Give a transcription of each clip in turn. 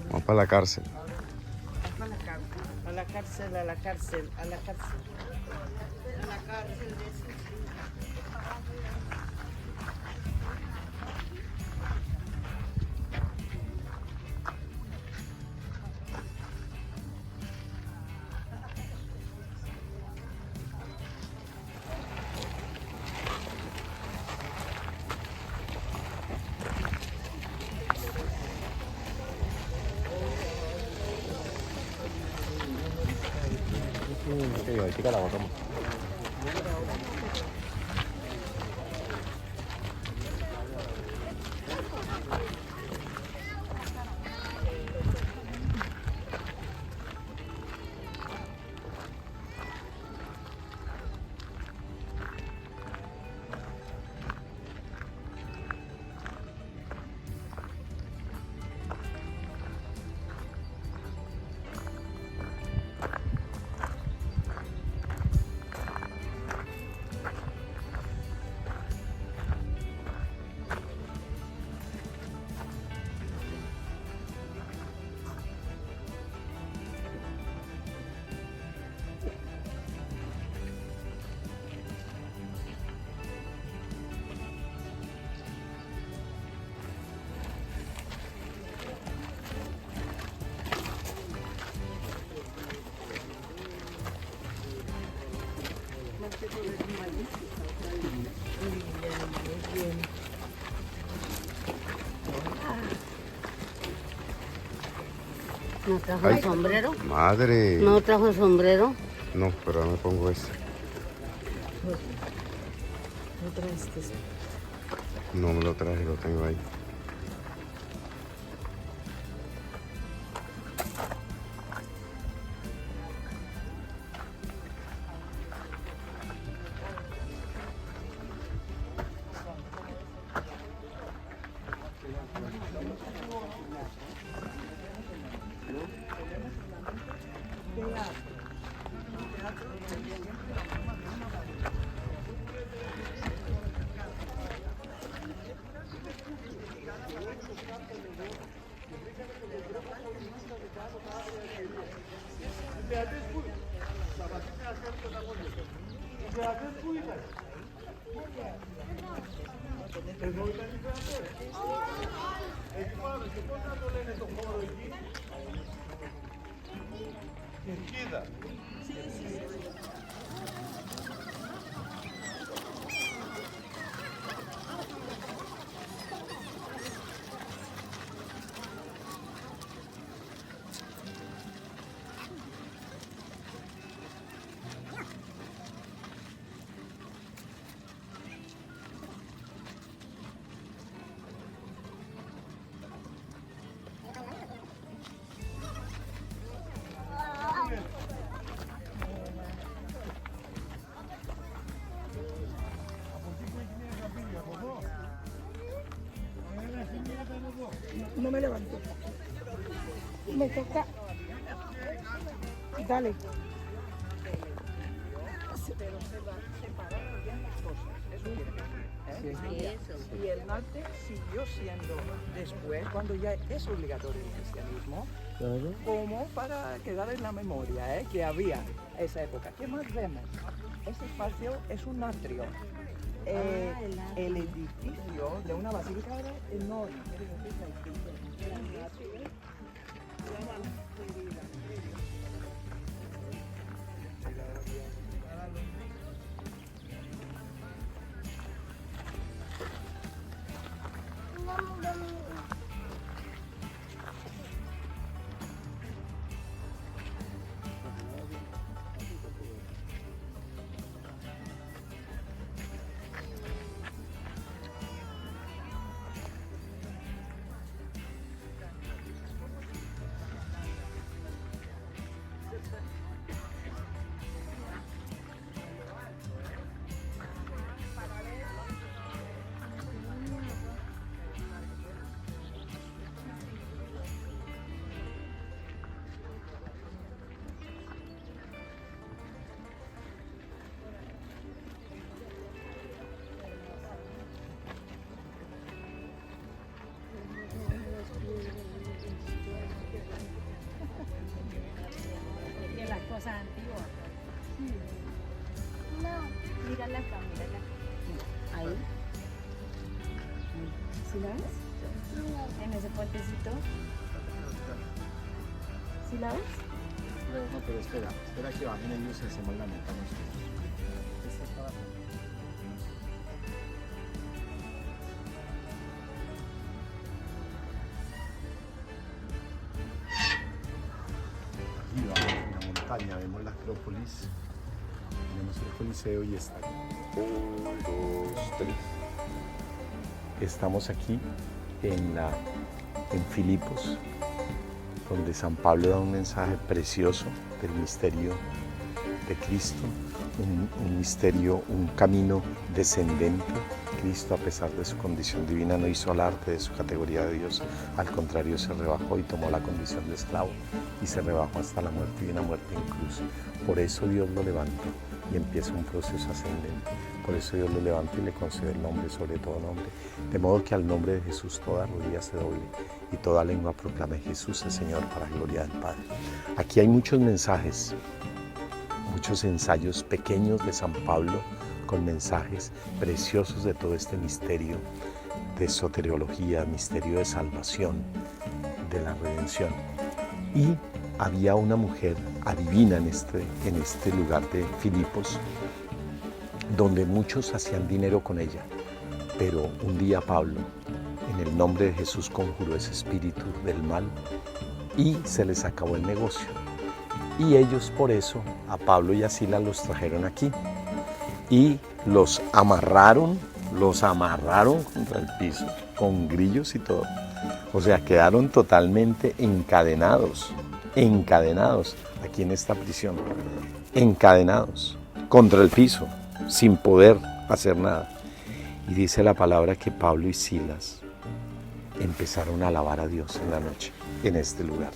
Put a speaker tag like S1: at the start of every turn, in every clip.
S1: Vamos para la cárcel.
S2: A la cárcel, a la cárcel, a la cárcel, a la cárcel. A la cárcel de sus
S1: Chica, la botamos.
S3: ¿No trajo el sombrero?
S1: Madre.
S3: ¿No trajo el sombrero?
S1: No, pero ahora me pongo ese.
S2: ¿No traiste eso?
S1: No me lo traje, lo tengo ahí.
S2: No me levanto. Me toca. Dale. Pero se va separando bien las cosas. Eso quiere decir. Y el norte siguió siendo después, cuando ya es obligatorio el cristianismo, como para quedar en la memoria, que había esa época. ¿Qué más vemos? Ese espacio es un atrio. El edificio de una basílica era enorme.
S4: Santi o atrás. Mírala acá, mírala acá. Ahí. ¿Sí la ves? En ese puentecito. ¿Sí la ves?
S5: No, pero espera que bajen ellos y hacemos la meta nosotros. Esta es para... Arriba, en la montaña, vemos la Acrópolis, vemos el Coliseo y está aquí.
S1: 1, 2, 3.
S5: Estamos aquí en Filipos, donde San Pablo da un mensaje precioso del misterio de Cristo, un misterio, un camino descendente. Cristo, a pesar de su condición divina, no hizo alarde de su categoría de Dios, al contrario se rebajó y tomó la condición de esclavo y se rebajó hasta la muerte y una muerte en cruz. Por eso Dios lo levantó y empieza un proceso ascendente. Por eso Dios lo levanta y le concede el nombre sobre todo nombre, de modo que al nombre de Jesús toda rodilla se doble y toda lengua proclame: Jesús es Señor, para gloria del Padre. Aquí hay muchos mensajes, muchos ensayos pequeños de San Pablo con mensajes preciosos de todo este misterio de soteriología, misterio de salvación, de la redención. Y había una mujer adivina en este lugar de Filipos, donde muchos hacían dinero con ella. Pero un día Pablo, en el nombre de Jesús, conjuró ese espíritu del mal y se les acabó el negocio. Y ellos por eso a Pablo y a Silas los trajeron aquí y los amarraron contra el piso con grillos y todo. O sea, quedaron totalmente encadenados aquí en esta prisión, encadenados contra el piso, sin poder hacer nada. Y dice la palabra que Pablo y Silas empezaron a alabar a Dios en la noche, en este lugar.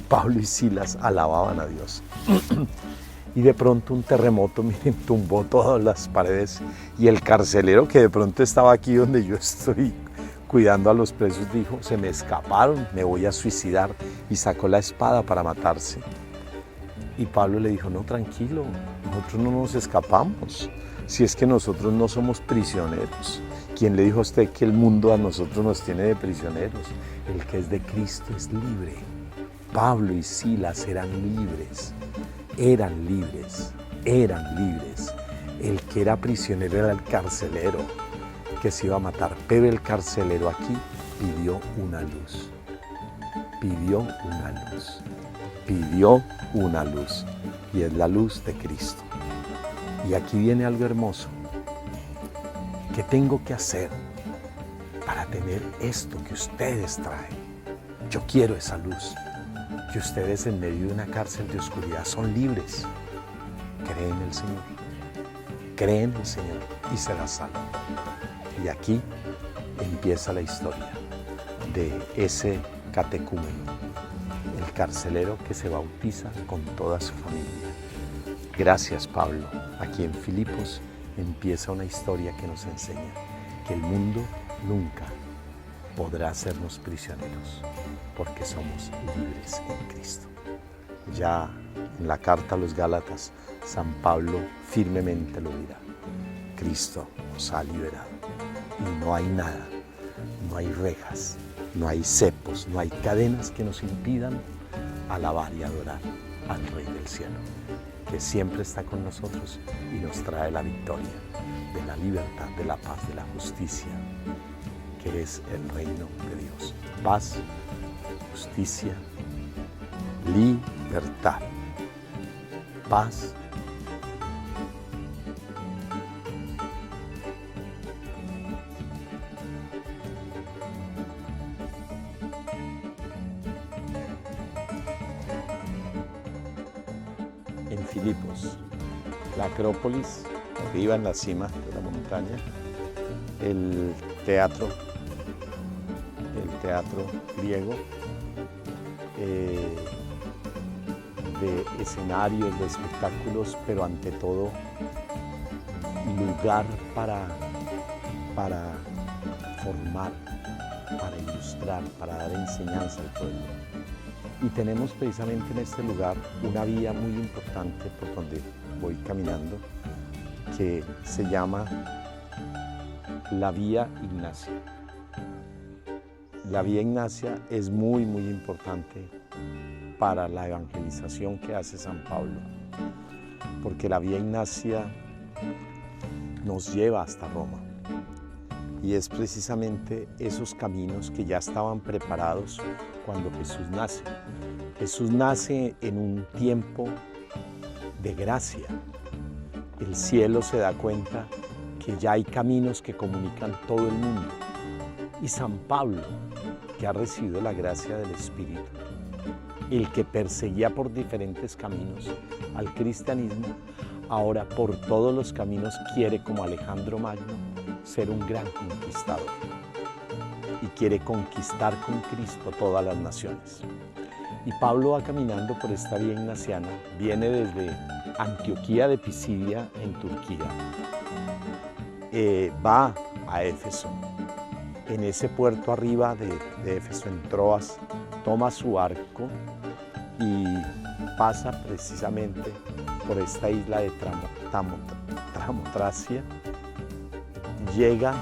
S5: Pablo y Silas alababan a Dios. Y de pronto un terremoto, miren, tumbó todas las paredes. Y el carcelero, que de pronto estaba aquí donde yo estoy cuidando a los presos, dijo: se me escaparon, me voy a suicidar. Y sacó la espada para matarse. Y Pablo le dijo: no, tranquilo, nosotros no nos escapamos. Si es que nosotros no somos prisioneros. ¿Quién le dijo a usted que el mundo a nosotros nos tiene de prisioneros? El que es de Cristo es libre. Pablo y Silas eran libres. Eran libres. El que era prisionero era el carcelero, que se iba a matar. Pero el carcelero aquí pidió una luz. Pidió una luz. Y es la luz de Cristo. Y aquí viene algo hermoso. ¿Qué tengo que hacer para tener esto que ustedes traen? Yo quiero esa luz. Que ustedes en medio de una cárcel de oscuridad son libres. Creen en el Señor. Creen en el Señor y serás salvo. Y aquí empieza la historia de ese catecúmeno, el carcelero que se bautiza con toda su familia. Gracias, Pablo. Aquí en Filipos empieza una historia que nos enseña que el mundo nunca podrá hacernos prisioneros, porque somos libres en Cristo. Ya en la carta a los Gálatas, San Pablo firmemente lo dirá: Cristo nos ha liberado y no hay nada, no hay rejas, no hay cepos, no hay cadenas que nos impidan alabar y adorar al Rey del Cielo, que siempre está con nosotros y nos trae la victoria de la libertad, de la paz, de la justicia, que es el reino de Dios. Paz, justicia, libertad. Paz. En Filipos, la Acrópolis, arriba en la cima de la montaña, el teatro griego, de escenarios, de espectáculos, pero ante todo lugar para formar, para ilustrar, para dar enseñanza al pueblo. Y tenemos precisamente en este lugar una vía muy importante por donde voy caminando, que se llama la Vía Ignacia. La Vía Ignacia es muy, muy importante para la evangelización que hace San Pablo, porque la Vía Ignacia nos lleva hasta Roma. Y es precisamente esos caminos que ya estaban preparados cuando Jesús nace. Jesús nace en un tiempo de gracia. El cielo se da cuenta que ya hay caminos que comunican todo el mundo. Y San Pablo, que ha recibido la gracia del Espíritu, el que perseguía por diferentes caminos al cristianismo, ahora por todos los caminos quiere, como Alejandro Magno, ser un gran conquistador. Y quiere conquistar con Cristo todas las naciones. Y Pablo va caminando por esta vía ignaciana, viene desde Antioquía de Pisidia, en Turquía, va a Éfeso. En ese puerto arriba de Éfeso, en Troas, toma su arco y pasa precisamente por esta isla de Tramotracia, llega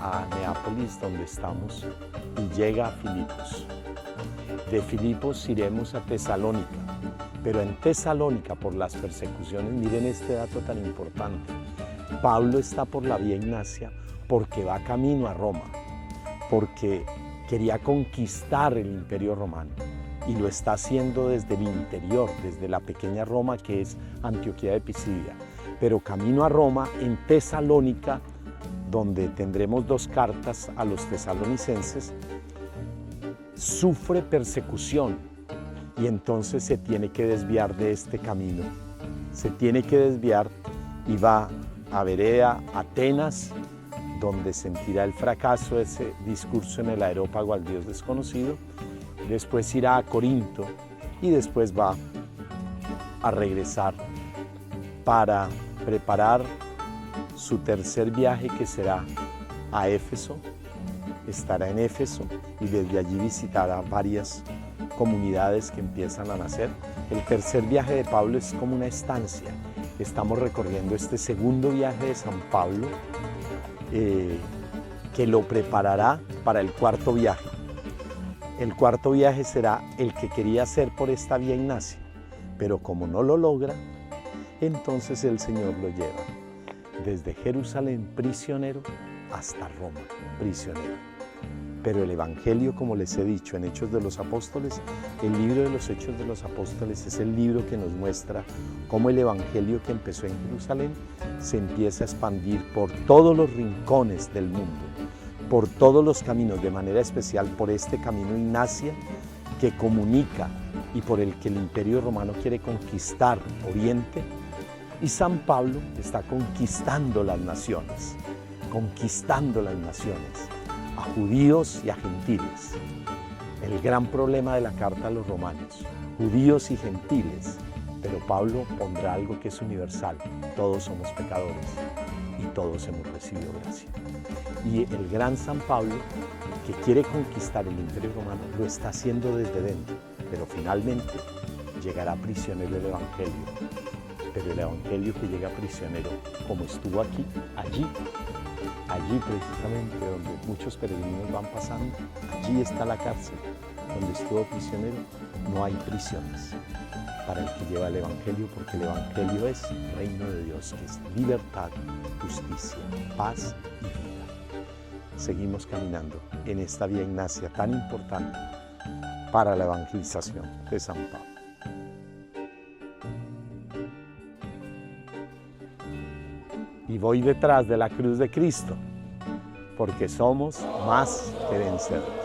S5: a Neápolis, donde estamos, y llega a Filipos. De Filipos iremos a Tesalónica, pero en Tesalónica, por las persecuciones, miren este dato tan importante, Pablo está por la Vía Ignacia porque va camino a Roma, porque quería conquistar el Imperio Romano, y lo está haciendo desde el interior, desde la pequeña Roma que es Antioquía de Pisidia, pero camino a Roma, en Tesalónica, donde tendremos 2 cartas a los tesalonicenses, sufre persecución y entonces se tiene que desviar de este camino. Se tiene que desviar y va a Berea, Atenas, donde sentirá el fracaso de ese discurso en el areópago al Dios desconocido. Después irá a Corinto y después va a regresar para preparar su tercer viaje, que será a Éfeso. Estará en Éfeso y desde allí visitará varias comunidades que empiezan a nacer. El tercer viaje de Pablo es como una estancia. Estamos recorriendo este segundo viaje de San Pablo, que lo preparará para el cuarto viaje. El cuarto viaje será el que quería hacer por esta Vía Ignacia, pero como no lo logra, entonces el Señor lo lleva desde Jerusalén prisionero hasta Roma prisionero. Pero el Evangelio, como les he dicho en Hechos de los Apóstoles, el libro de los Hechos de los Apóstoles es el libro que nos muestra cómo el Evangelio que empezó en Jerusalén se empieza a expandir por todos los rincones del mundo, por todos los caminos, de manera especial por este camino Ignacia que comunica y por el que el Imperio Romano quiere conquistar Oriente. Y San Pablo está conquistando las naciones, a judíos y a gentiles. El gran problema de la carta a los romanos, judíos y gentiles, pero Pablo pondrá algo que es universal: todos somos pecadores y todos hemos recibido gracia. Y el gran San Pablo, que quiere conquistar el Imperio Romano, lo está haciendo desde dentro, pero finalmente llegará prisionero el Evangelio. Pero el Evangelio que llega prisionero, como estuvo aquí, allí precisamente donde muchos peregrinos van pasando, allí está la cárcel, donde estuvo prisionero. No hay prisiones para el que lleva el Evangelio, porque el Evangelio es reino de Dios, que es libertad, justicia, paz y vida. Seguimos caminando en esta Vía Ignacia tan importante para la evangelización de San Pablo. Y voy detrás de la cruz de Cristo, porque somos más que vencedores.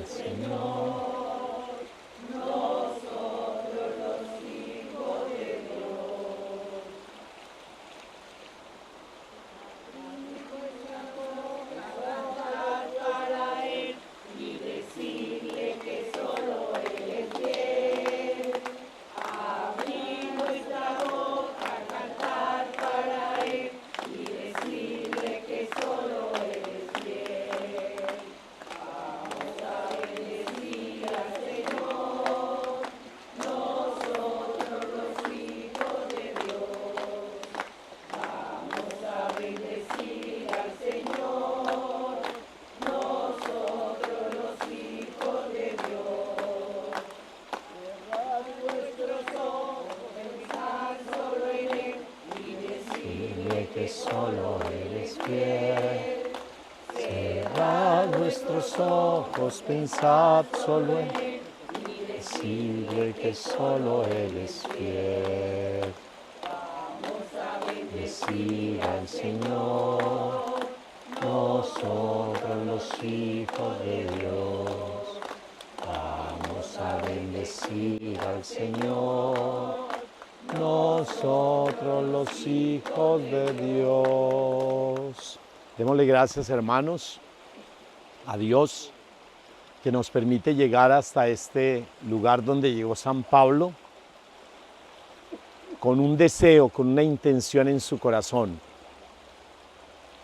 S5: Señor. Que solo Él es fiel. Cerrad vuestros ojos, pensad solo en Él. Decidle que solo Él es fiel. Decid al Señor, nosotros los hijos de Dios. Vamos a bendecir al Señor. Nosotros los hijos de Dios. Démosle gracias, hermanos, a Dios que nos permite llegar hasta este lugar donde llegó San Pablo con un deseo, con una intención en su corazón.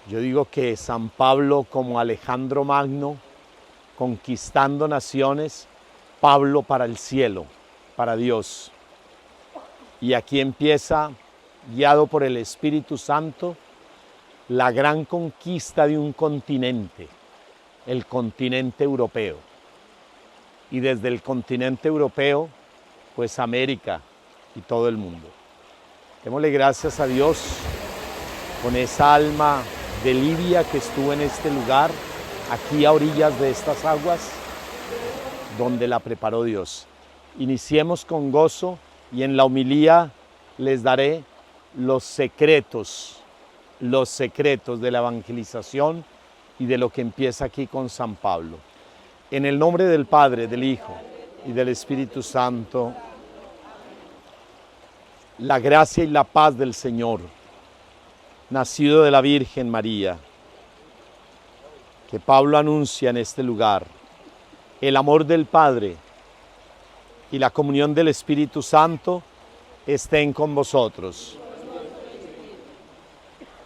S5: Yo digo que San Pablo, como Alejandro Magno, conquistando naciones, Pablo para el cielo, para Dios. Y aquí empieza, guiado por el Espíritu Santo, la gran conquista de un continente, el continente europeo. Y desde el continente europeo, pues América y todo el mundo. Démosle gracias a Dios con esa alma de Libia que estuvo en este lugar, aquí a orillas de estas aguas, donde la preparó Dios. Iniciemos con gozo. Y en la homilía les daré los secretos de la evangelización y de lo que empieza aquí con San Pablo. En el nombre del Padre, del Hijo y del Espíritu Santo, la gracia y la paz del Señor, nacido de la Virgen María, que Pablo anuncia en este lugar, el amor del Padre y la comunión del Espíritu Santo estén con vosotros.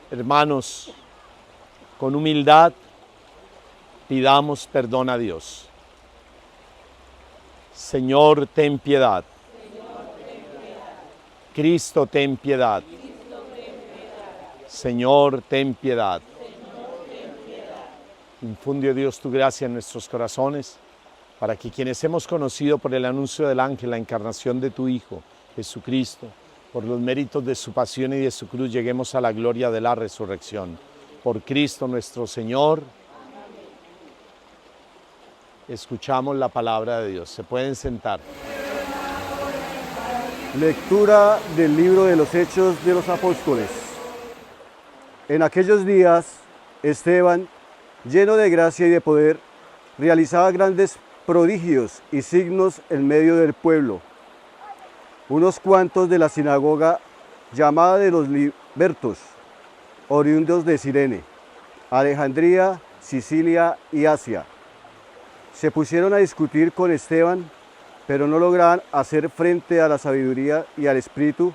S5: Hermanos, con humildad pidamos perdón a Dios. Señor, ten piedad. Cristo, ten piedad. Señor, ten piedad. Infunde, Dios, tu gracia en nuestros corazones, para que quienes hemos conocido por el anuncio del ángel la encarnación de tu Hijo, Jesucristo, por los méritos de su pasión y de su cruz, lleguemos a la gloria de la resurrección. Por Cristo nuestro Señor. Escuchamos la palabra de Dios. Se pueden sentar.
S6: Lectura del libro de los Hechos de los Apóstoles. En aquellos días, Esteban, lleno de gracia y de poder, realizaba grandes prodigios y signos en medio del pueblo. Unos cuantos de la sinagoga llamada de los libertos, oriundos de Cirene, Alejandría, Sicilia y Asia, se pusieron a discutir con Esteban, pero no lograban hacer frente a la sabiduría y al espíritu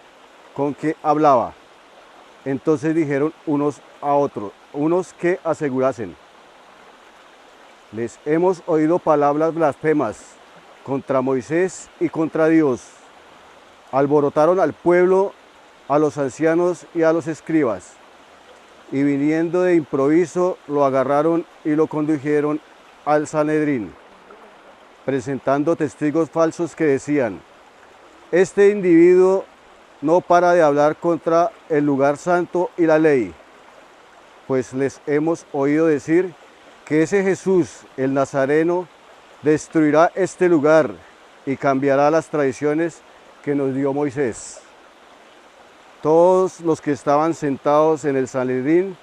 S6: con que hablaba. Entonces dijeron unos a otros, unos que asegurasen: les hemos oído palabras blasfemas contra Moisés y contra Dios. Alborotaron al pueblo, a los ancianos y a los escribas, y viniendo de improviso lo agarraron y lo condujeron al Sanedrín, presentando testigos falsos que decían: este individuo no para de hablar contra el lugar santo y la ley, pues les hemos oído decir que ese Jesús, el Nazareno, destruirá este lugar y cambiará las tradiciones que nos dio Moisés. Todos los que estaban sentados en el Sanedrín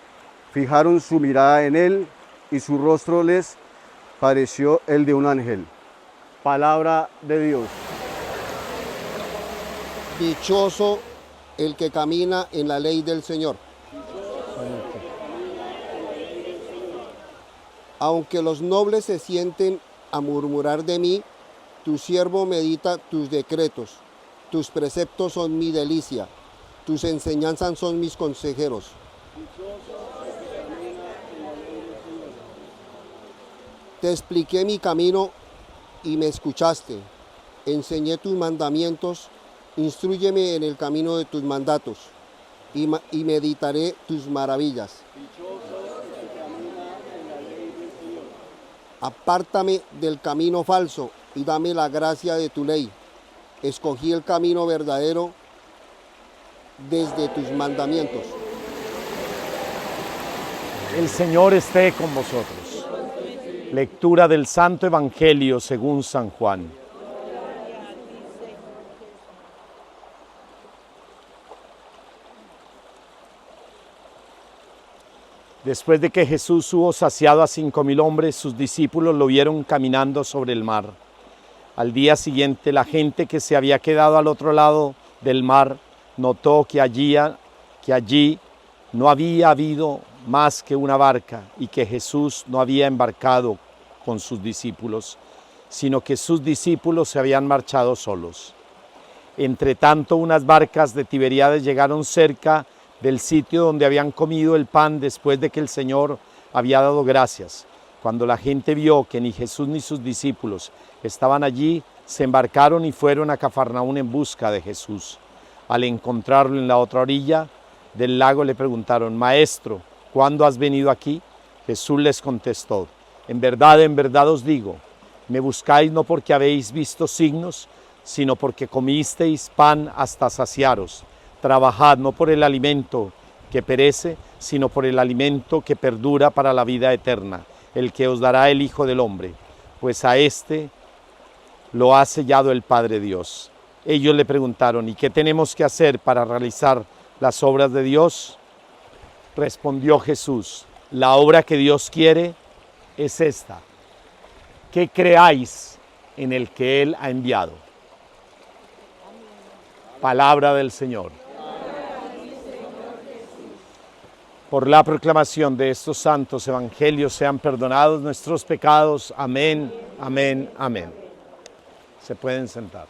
S6: fijaron su mirada en él, y su rostro les pareció el de un ángel. Palabra de Dios.
S7: Dichoso el que camina en la ley del Señor. Aunque los nobles se sienten a murmurar de mí, tu siervo medita tus decretos. Tus preceptos son mi delicia. Tus enseñanzas son mis consejeros. Te expliqué mi camino y me escuchaste. Enseñé tus mandamientos. Instrúyeme en el camino de tus mandatos y meditaré tus maravillas. Apártame del camino falso y dame la gracia de tu ley. Escogí el camino verdadero desde tus mandamientos.
S5: El Señor esté con vosotros. Lectura del Santo Evangelio según San Juan. Después de que Jesús hubo saciado a 5,000 hombres, sus discípulos lo vieron caminando sobre el mar. Al día siguiente, la gente que se había quedado al otro lado del mar notó que allí no había habido más que una barca y que Jesús no había embarcado con sus discípulos, sino que sus discípulos se habían marchado solos. Entretanto, unas barcas de Tiberíades llegaron cerca del sitio donde habían comido el pan después de que el Señor había dado gracias. Cuando la gente vio que ni Jesús ni sus discípulos estaban allí, se embarcaron y fueron a Cafarnaún en busca de Jesús. Al encontrarlo en la otra orilla del lago le preguntaron: Maestro, ¿cuándo has venido aquí? Jesús les contestó: en verdad os digo, me buscáis no porque habéis visto signos, sino porque comisteis pan hasta saciaros. Trabajad no por el alimento que perece, sino por el alimento que perdura para la vida eterna, el que os dará el Hijo del Hombre, pues a éste lo ha sellado el Padre Dios. Ellos le preguntaron: ¿y qué tenemos que hacer para realizar las obras de Dios? Respondió Jesús: la obra que Dios quiere es esta, que creáis en el que Él ha enviado. Palabra del Señor. Por la proclamación de estos santos evangelios sean perdonados nuestros pecados. Amén, amén, amén. Se pueden sentar.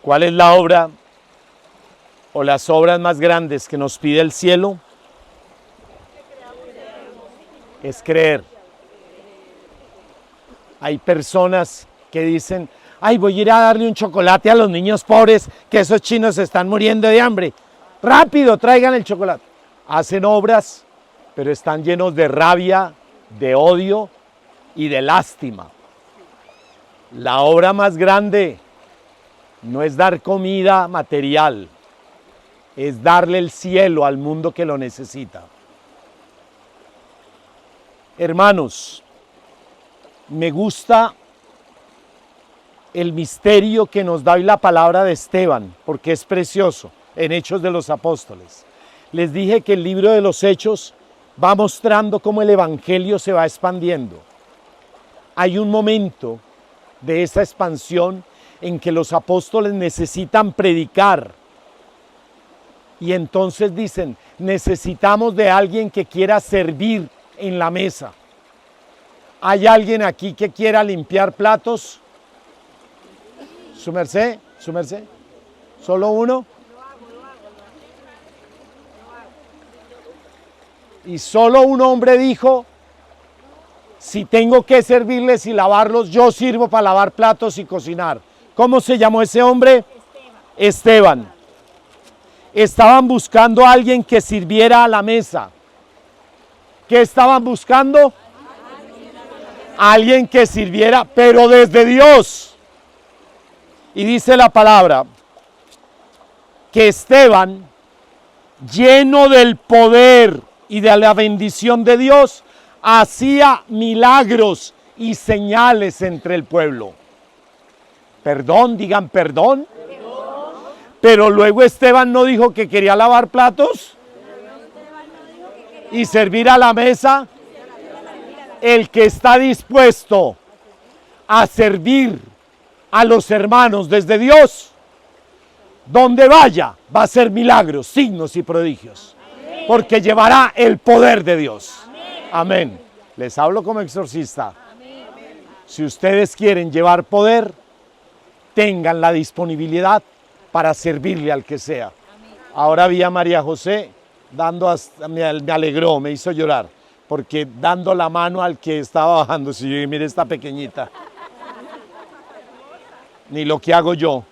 S5: ¿Cuál es la obra o las obras más grandes que nos pide el cielo? Es creer. Hay personas que dicen: ay, voy a ir a darle un chocolate a los niños pobres, que esos chinos se están muriendo de hambre. Rápido, traigan el chocolate. Hacen obras, pero están llenos de rabia, de odio y de lástima. La obra más grande no es dar comida material, es darle el cielo al mundo que lo necesita. Hermanos, me gusta el misterio que nos da hoy la palabra de Esteban, porque es precioso, en Hechos de los Apóstoles. Les dije que el libro de los Hechos va mostrando cómo el Evangelio se va expandiendo. Hay un momento de esa expansión en que los apóstoles necesitan predicar. Y entonces dicen: necesitamos de alguien que quiera servir en la mesa. ¿Hay alguien aquí que quiera limpiar platos? ¿Su merced? ¿Su merced? ¿Solo uno? Y solo un hombre dijo: si tengo que servirles y lavarlos, yo sirvo para lavar platos y cocinar. ¿Cómo se llamó ese hombre? Esteban. Estaban buscando a alguien que sirviera a la mesa. ¿Qué estaban buscando? Alguien que sirviera, pero desde Dios. Y dice la palabra que Esteban, lleno del poder y de la bendición de Dios, hacía milagros y señales entre el pueblo. Perdón, digan perdón. Pero luego Esteban no dijo que quería lavar platos y servir a la mesa. El que está dispuesto a servir a los hermanos desde Dios, donde vaya, va a hacer milagros, signos y prodigios. Porque llevará el poder de Dios. Amén. Les hablo como exorcista. Si ustedes quieren llevar poder, tengan la disponibilidad para servirle al que sea. Ahora vi a María José me alegró, me hizo llorar, porque dando la mano al que estaba bajando, si yo mire esta pequeñita, ni lo que hago yo,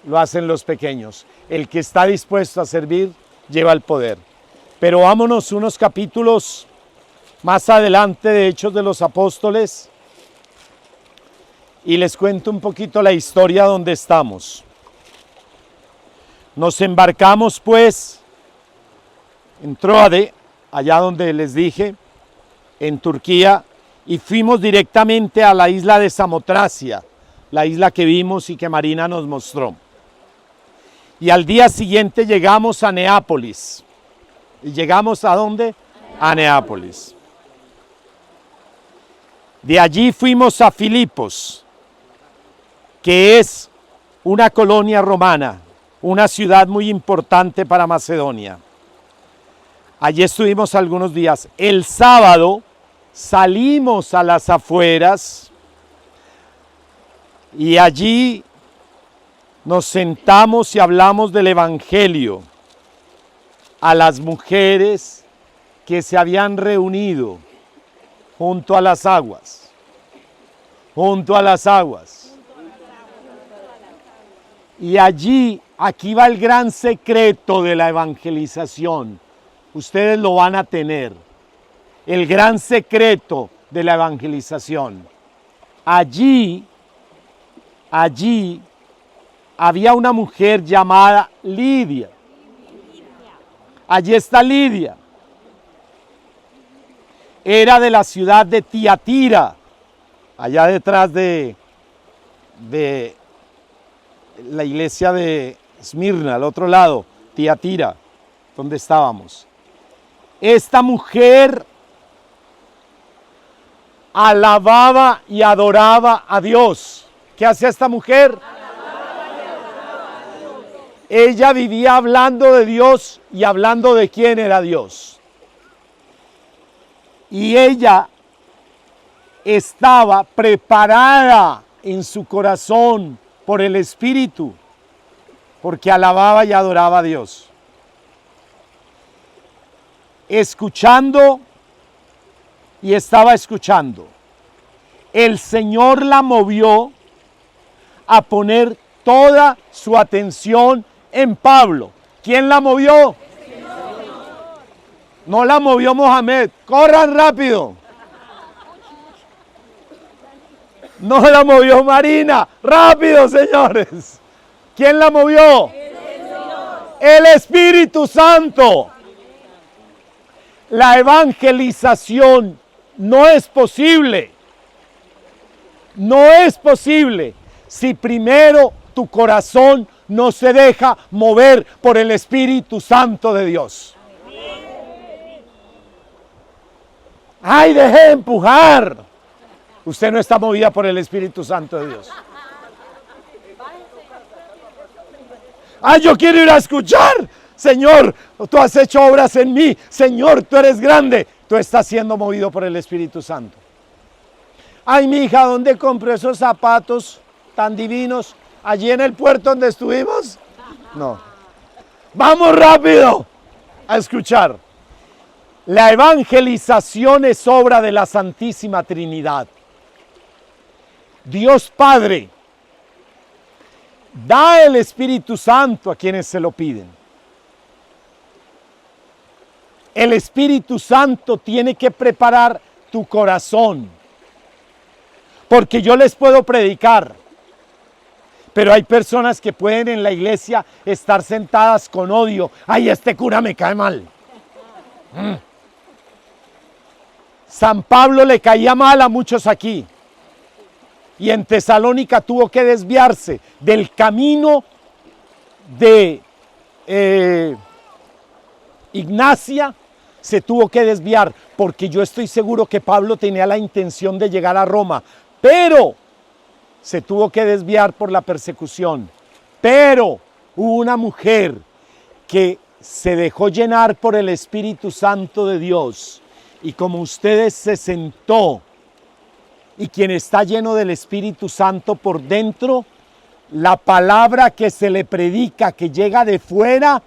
S5: lo hacen los pequeños. El que está dispuesto a servir, lleva el poder. Pero vámonos unos capítulos más adelante de Hechos de los Apóstoles y les cuento un poquito la historia donde estamos. Nos embarcamos pues en Troade, allá donde les dije, en Turquía, y fuimos directamente a la isla de Samotracia, la isla que vimos y que Marina nos mostró. Y al día siguiente llegamos a Neápolis. ¿Y llegamos a dónde? A Neápolis. De allí fuimos a Filipos, que es una colonia romana, una ciudad muy importante para Macedonia. Allí estuvimos algunos días. El sábado salimos a las afueras y allí nos sentamos y hablamos del Evangelio a las mujeres que se habían reunido junto a las aguas. Junto a las aguas. Y allí, aquí va el gran secreto de la evangelización. Ustedes lo van a tener. El gran secreto de la evangelización. Allí había una mujer llamada Lidia. Allí está Lidia. Era de la ciudad de Tiatira, allá detrás de la iglesia de Esmirna, al otro lado, Tiatira, donde estábamos. Esta mujer alababa y adoraba a Dios. ¿Qué hacía esta mujer? Ella vivía hablando de Dios y hablando de quién era Dios. Y ella estaba preparada en su corazón por el Espíritu, porque alababa y adoraba a Dios. Escuchando y estaba escuchando. El Señor la movió a poner toda su atención en Pablo. ¿Quién la movió? No la movió Mohamed. ¡Corran rápido! No la movió Marina. ¡Rápido, señores! ¿Quién la movió? El Espíritu Santo. La evangelización no es posible. No es posible si primero tu corazón no se deja mover por el Espíritu Santo de Dios. ¡Ay, deje de empujar! Usted no está movida por el Espíritu Santo de Dios. ¡Ay, yo quiero ir a escuchar! Señor, tú has hecho obras en mí. Señor, tú eres grande. Tú estás siendo movido por el Espíritu Santo. ¡Ay, mi hija, ¿dónde compré esos zapatos tan divinos? ¿Allí en el puerto donde estuvimos? No. ¡Vamos rápido a escuchar! La evangelización es obra de la Santísima Trinidad. Dios Padre da el Espíritu Santo a quienes se lo piden. El Espíritu Santo tiene que preparar tu corazón. Porque yo les puedo predicar, pero hay personas que pueden en la iglesia estar sentadas con odio. ¡Ay, este cura me cae mal! San Pablo le caía mal a muchos aquí. Y en Tesalónica tuvo que desviarse del camino de Ignacia se tuvo que desviar, porque yo estoy seguro que Pablo tenía la intención de llegar a Roma, pero se tuvo que desviar por la persecución. Pero hubo una mujer que se dejó llenar por el Espíritu Santo de Dios, y como ustedes se sentó, y quien está lleno del Espíritu Santo por dentro, la palabra que se le predica, que llega de fuera,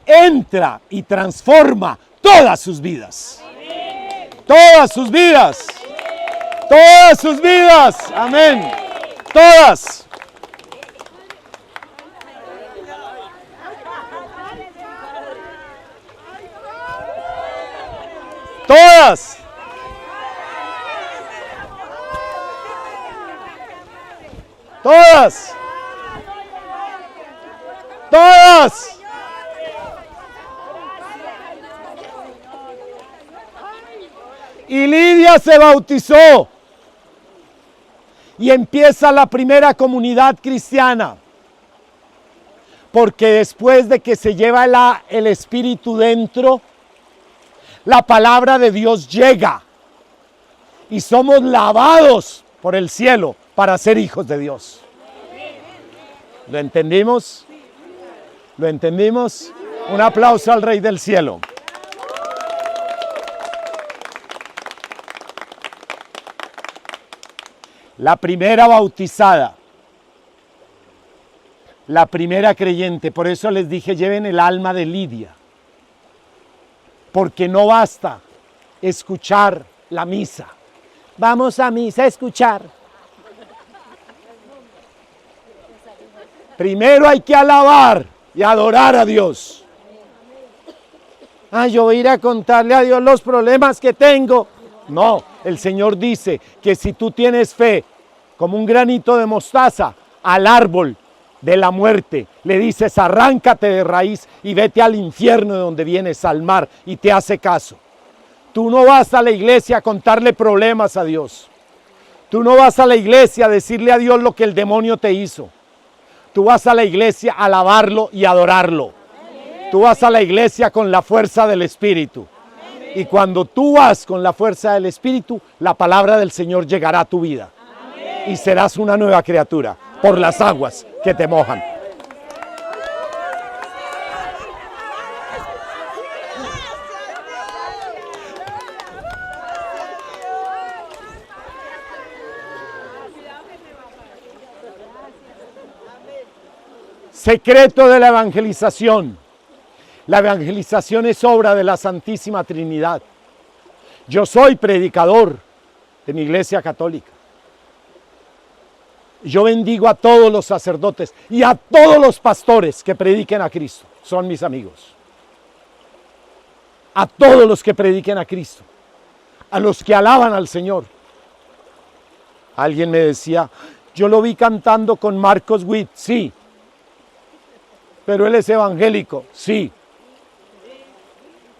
S5: entra y transforma todas sus vidas. Todas sus vidas. Todas sus vidas. Amén. Todas. Todas. Todas. Todas. Y Lidia se bautizó. Y empieza la primera comunidad cristiana. Porque después de que se lleva el Espíritu dentro, la palabra de Dios llega. Y somos lavados por el cielo para ser hijos de Dios. ¿Lo entendimos? ¿Lo entendimos? Un aplauso al Rey del Cielo. La primera bautizada, la primera creyente, por eso les dije, lleven el alma de Lidia, porque no basta escuchar la misa. Vamos a misa a escuchar. Primero hay que alabar y adorar a Dios. Yo voy a ir a contarle a Dios los problemas que tengo. No, el Señor dice que si tú tienes fe como un granito de mostaza, al árbol de la muerte le dices: arráncate de raíz y vete al infierno de donde vienes, al mar, y te hace caso. Tú no vas a la iglesia a contarle problemas a Dios. Tú no vas a la iglesia a decirle a Dios lo que el demonio te hizo. Tú vas a la iglesia a alabarlo y adorarlo. Tú vas a la iglesia con la fuerza del Espíritu. Y cuando tú vas con la fuerza del Espíritu, la palabra del Señor llegará a tu vida. Y serás una nueva criatura por las aguas que te mojan. Secreto de la evangelización. La evangelización es obra de la Santísima Trinidad. Yo soy predicador de mi iglesia católica. Yo bendigo a todos los sacerdotes y a todos los pastores que prediquen a Cristo. Son mis amigos. A todos los que prediquen a Cristo. A los que alaban al Señor. Alguien me decía: yo lo vi cantando con Marcos Witt. Sí. Pero él es evangélico. Sí.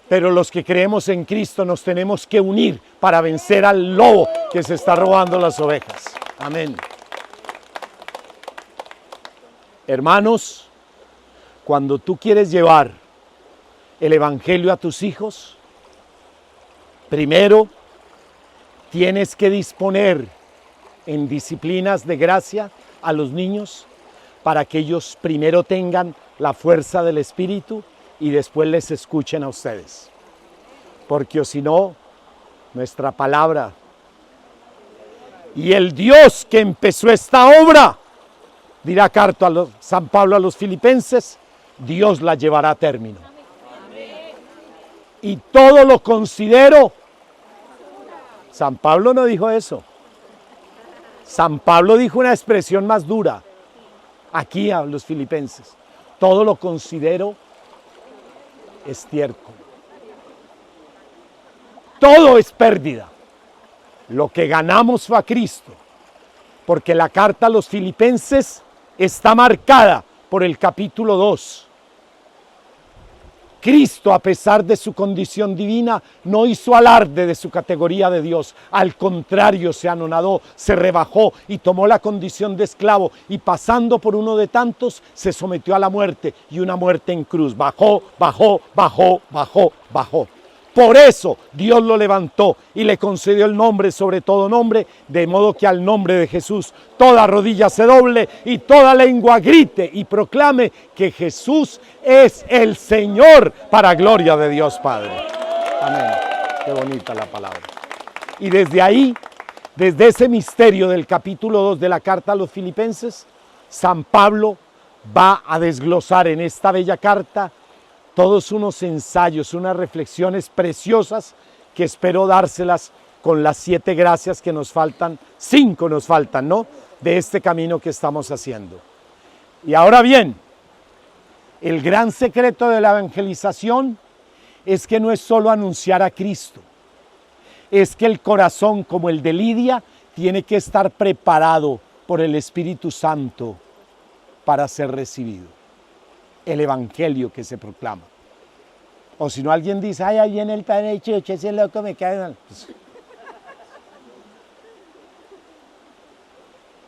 S5: Pero los que creemos en Cristo nos tenemos que unir para vencer al lobo que se está robando las ovejas. Amén. Hermanos, cuando tú quieres llevar el evangelio a tus hijos, primero tienes que disponer en disciplinas de gracia a los niños para que ellos primero tengan la fuerza del Espíritu y después les escuchen a ustedes. Porque si no, nuestra palabra y el Dios que empezó esta obra, dirá San Pablo a los Filipenses, Dios la llevará a término. Y todo lo considero. San Pablo no dijo eso. San Pablo dijo una expresión más dura aquí a los Filipenses. Todo lo considero estiércol. Todo es pérdida. Lo que ganamos fue a Cristo. Porque la carta a los Filipenses está marcada por el capítulo 2. Cristo, a pesar de su condición divina, no hizo alarde de su categoría de Dios. Al contrario, se anonadó, se rebajó y tomó la condición de esclavo. Y pasando por uno de tantos, se sometió a la muerte, y una muerte en cruz. Bajó, bajó, bajó, bajó, bajó. Por eso Dios lo levantó y le concedió el nombre sobre todo nombre, de modo que al nombre de Jesús toda rodilla se doble y toda lengua grite y proclame que Jesús es el Señor, para gloria de Dios Padre. Amén. Qué bonita la palabra. Y desde ahí, desde ese misterio del capítulo 2 de la carta a los Filipenses, San Pablo va a desglosar en esta bella carta todos unos ensayos, unas reflexiones preciosas que espero dárselas con las 7 gracias que nos faltan, 5 nos faltan, ¿no? De este camino que estamos haciendo. Y ahora bien, el gran secreto de la evangelización es que no es solo anunciar a Cristo, es que el corazón, como el de Lidia, tiene que estar preparado por el Espíritu Santo para ser recibido. El evangelio que se proclama. O si no, alguien dice, ay, ahí viene el padre Chucho, ese loco me cae mal. Pues,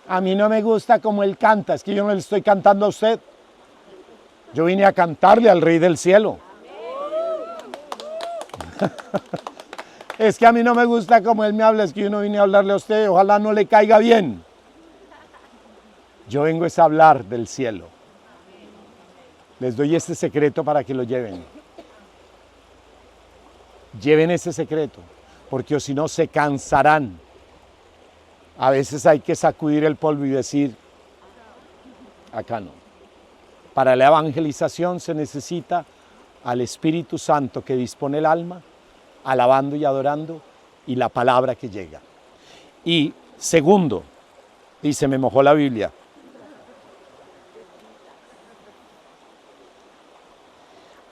S5: a mí no me gusta como él canta, es que yo no le estoy cantando a usted. Yo vine a cantarle al Rey del Cielo. Es que a mí no me gusta como él me habla, es que yo no vine a hablarle a usted, ojalá no le caiga bien. Yo vengo es a hablar del cielo. Les doy este secreto para que lo lleven. Lleven ese secreto, porque o si no se cansarán. A veces hay que sacudir el polvo y decir, acá no. Para la evangelización se necesita al Espíritu Santo que dispone el alma, alabando y adorando, y la palabra que llega. Y segundo, dice, me mojó la Biblia.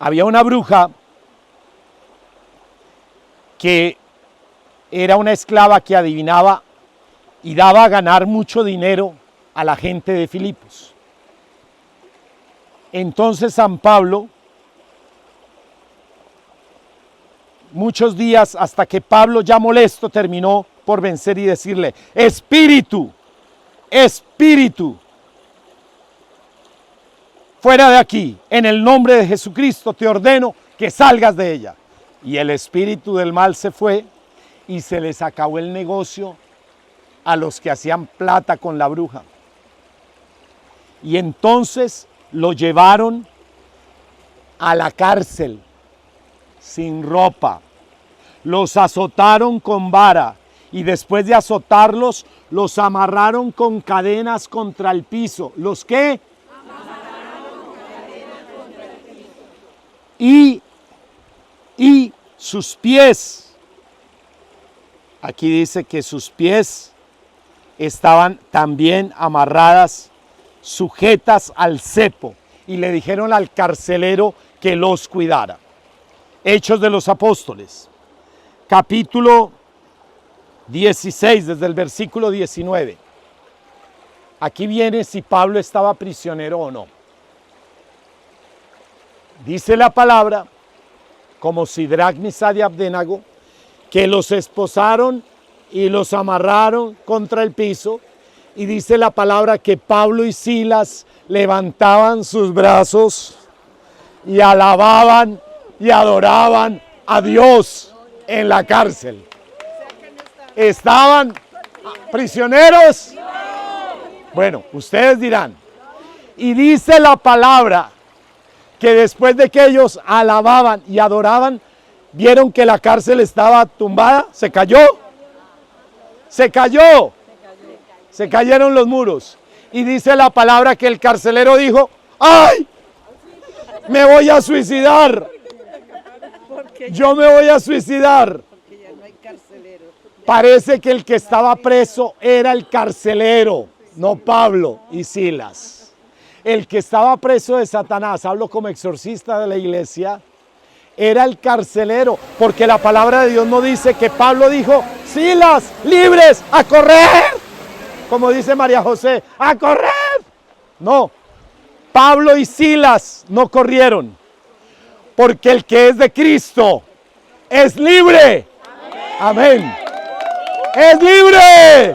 S5: Había una bruja que era una esclava que adivinaba y daba a ganar mucho dinero a la gente de Filipos. Entonces San Pablo, muchos días hasta que Pablo, ya molesto, terminó por vencer y decirle, espíritu, espíritu, fuera de aquí, en el nombre de Jesucristo te ordeno que salgas de ella. Y el espíritu del mal se fue y se les acabó el negocio a los que hacían plata con la bruja. Y entonces lo llevaron a la cárcel sin ropa. Los azotaron con vara y después de azotarlos, los amarraron con cadenas contra el piso. ¿Los qué? Y sus pies, aquí dice que sus pies estaban también amarradas, sujetas al cepo, y le dijeron al carcelero que los cuidara. Hechos de los Apóstoles, capítulo 16, desde el versículo 19. Aquí viene si Pablo estaba prisionero o no. Dice la palabra, como Sidrac, Misac y Abdenago, que los esposaron y los amarraron contra el piso, y dice la palabra que Pablo y Silas levantaban sus brazos y alababan y adoraban a Dios en la cárcel. ¿Estaban prisioneros? Bueno, ustedes dirán. Y dice la palabra que después de que ellos alababan y adoraban, vieron que la cárcel estaba tumbada, se cayó, se cayó, se cayeron los muros. Y dice la palabra que el carcelero dijo, ¡ay! Me voy a suicidar. Yo me voy a suicidar. Parece que el que estaba preso era el carcelero, no Pablo y Silas. El que estaba preso de Satanás, hablo como exorcista de la iglesia, era el carcelero, porque la palabra de Dios no dice que Pablo dijo, Silas, libres, a correr, como dice María José, a correr. No, Pablo y Silas no corrieron. Porque el que es de Cristo es libre. Amén. Es libre.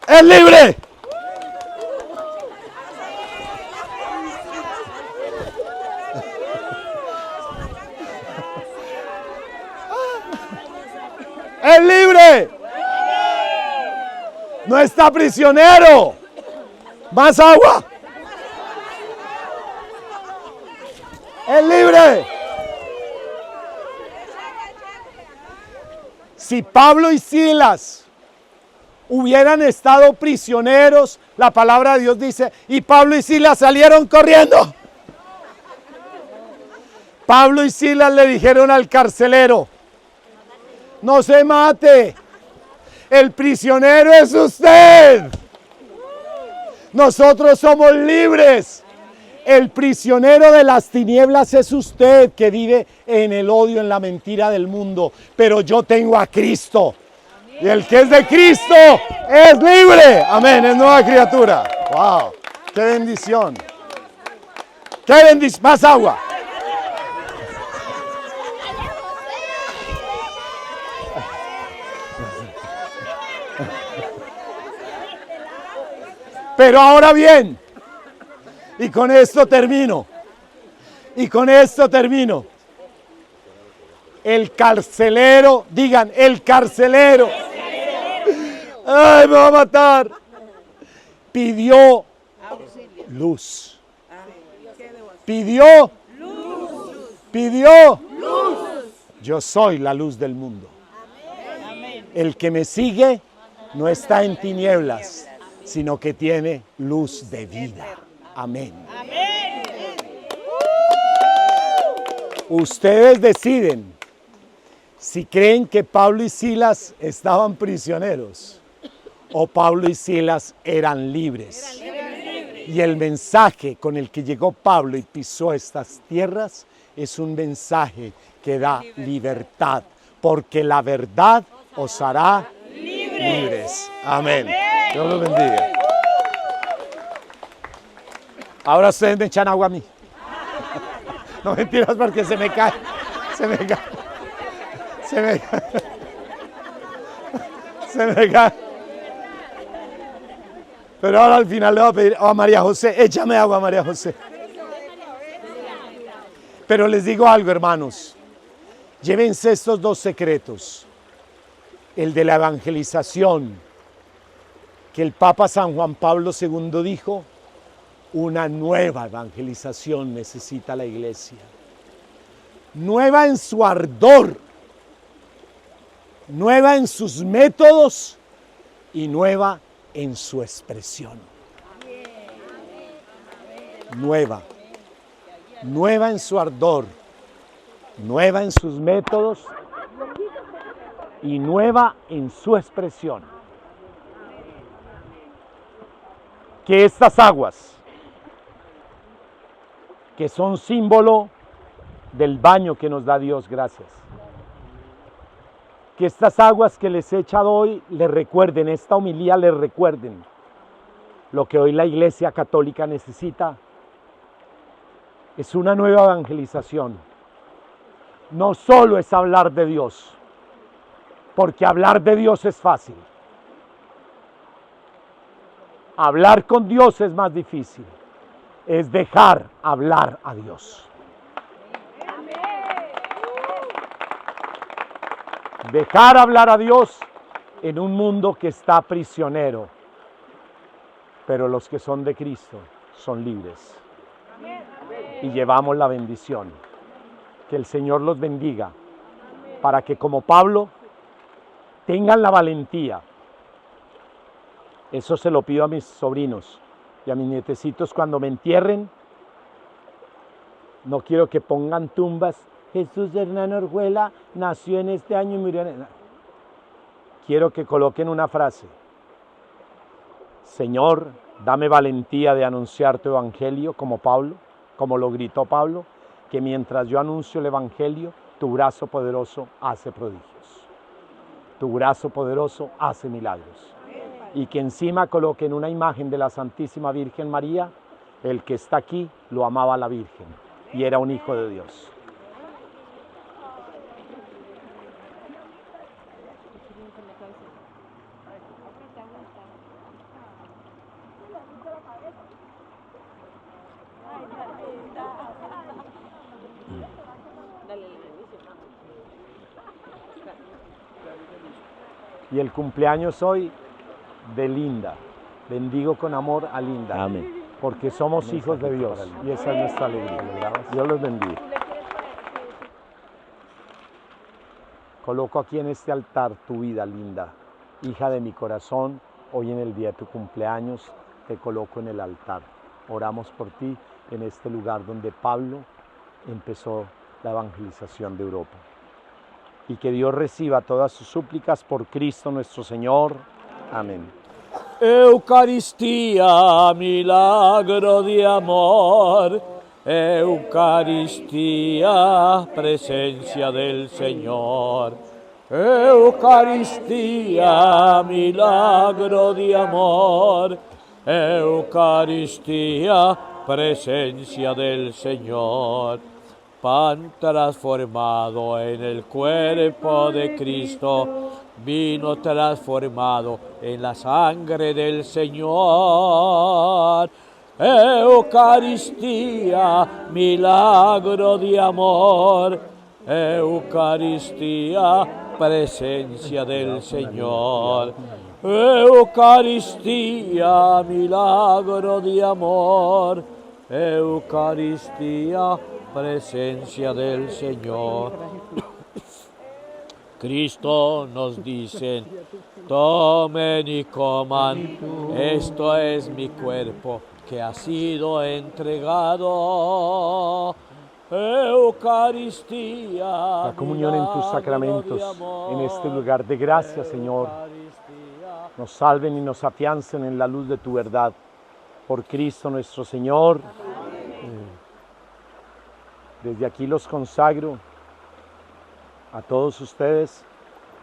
S5: Es libre. Es libre. No está prisionero. Más agua. Es libre. Si Pablo y Silas hubieran estado prisioneros, la palabra de Dios dice, y Pablo y Silas salieron corriendo. Pablo y Silas le dijeron al carcelero, no se mate, el prisionero es usted. Nosotros somos libres. El prisionero de las tinieblas es usted que vive en el odio, en la mentira del mundo. Pero yo tengo a Cristo. Y el que es de Cristo es libre. Amén, es nueva criatura. Wow, qué bendición. Qué bendición. Más agua. Pero ahora bien, y con esto termino, el carcelero, digan, el carcelero, ay, me va a matar, pidió luz, pidió luz, yo soy la luz del mundo, el que me sigue no está en tinieblas, sino que tiene luz de vida. Amén. Ustedes deciden si creen que Pablo y Silas estaban prisioneros o Pablo y Silas eran libres. Y el mensaje con el que llegó Pablo y pisó estas tierras es un mensaje que da libertad, porque la verdad os hará libres. Amén. Dios los bendiga. Ahora ustedes me echan agua a mí. No mentiras porque se me cae. Se me cae. Pero ahora al final le voy a pedir a María José, échame agua, María José. Pero les digo algo, hermanos. Llévense estos dos secretos. El de la evangelización, que el Papa San Juan Pablo II dijo, una nueva evangelización necesita la iglesia. Nueva en su ardor, nueva en sus métodos y nueva en su expresión. Nueva en su ardor, nueva en sus métodos y nueva en su expresión. Que estas aguas, que son símbolo del baño que nos da Dios, gracias. Que estas aguas que les he echado hoy les recuerden, esta homilía les recuerden lo que hoy la Iglesia Católica necesita. Es una nueva evangelización. No solo es hablar de Dios, porque hablar de Dios es fácil. Hablar con Dios es más difícil. Es dejar hablar a Dios. Dejar hablar a Dios en un mundo que está prisionero. Pero los que son de Cristo son libres. Y llevamos la bendición. Que el Señor los bendiga. Para que como Pablo tengan la valentía. Eso se lo pido a mis sobrinos y a mis nietecitos cuando me entierren. No quiero que pongan tumbas. Jesús Hernán Orjuela nació en este año y murió en el... Quiero que coloquen una frase. Señor, dame valentía de anunciar tu evangelio como Pablo, como lo gritó Pablo, que mientras yo anuncio el evangelio, tu brazo poderoso hace prodigios. Tu brazo poderoso hace milagros. Y que encima coloquen una imagen de la Santísima Virgen María. El que está aquí lo amaba a la Virgen. y era un hijo de Dios. Y el cumpleaños hoy de Linda. Bendigo con amor a Linda.
S1: Amén.
S5: Porque somos hijos de Dios y esa es nuestra alegría. Dios los bendiga. Coloco aquí en este altar tu vida, Linda, hija de mi corazón. Hoy en el día de tu cumpleaños te coloco en el altar. Oramos por ti en este lugar donde Pablo empezó la evangelización de Europa. Y que Dios reciba todas sus súplicas por Cristo nuestro Señor. Amén.
S8: Eucaristía, milagro de amor. Eucaristía, presencia del Señor. Eucaristía, milagro de amor. Eucaristía, presencia del Señor. Pan transformado en el cuerpo de Cristo, vino transformado en la sangre del Señor. Eucaristía, milagro de amor. Eucaristía, presencia del Señor. Eucaristía, milagro de amor. Eucaristía, presencia del Señor. Cristo nos dice: tomen y coman, esto es mi cuerpo que ha sido entregado. Eucaristía,
S5: La comunión en tus sacramentos, en este lugar de gracia, Señor, nos salven y nos afiancen en la luz de tu verdad. Por Cristo nuestro Señor. Desde aquí los consagro a todos ustedes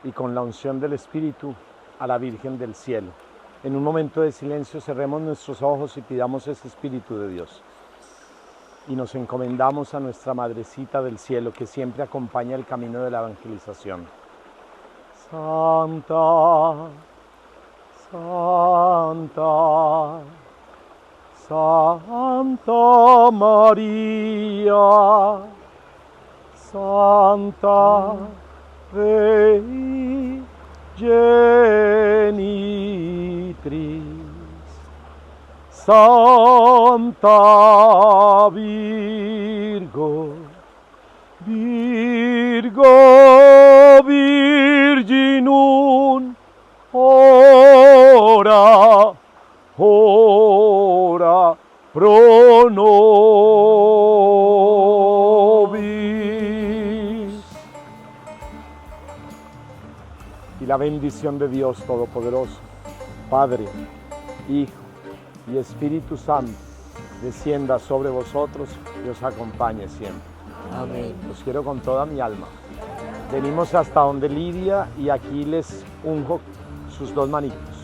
S5: y con la unción del Espíritu a la Virgen del Cielo. En un momento de silencio cerremos nuestros ojos y pidamos ese Espíritu de Dios. Y nos encomendamos a nuestra Madrecita del Cielo que siempre acompaña el camino de la evangelización. Santa, Santa, Santa María, Santa Dei Genitrix, Santa Virgo, Virgo Virginum, ora, ora pro nobis. Y la bendición de Dios Todopoderoso, Padre, Hijo y Espíritu Santo, descienda sobre vosotros y os acompañe siempre.
S8: Amén.
S5: Los quiero con toda mi alma. Venimos hasta donde Lidia y aquí les unjo sus dos manitos.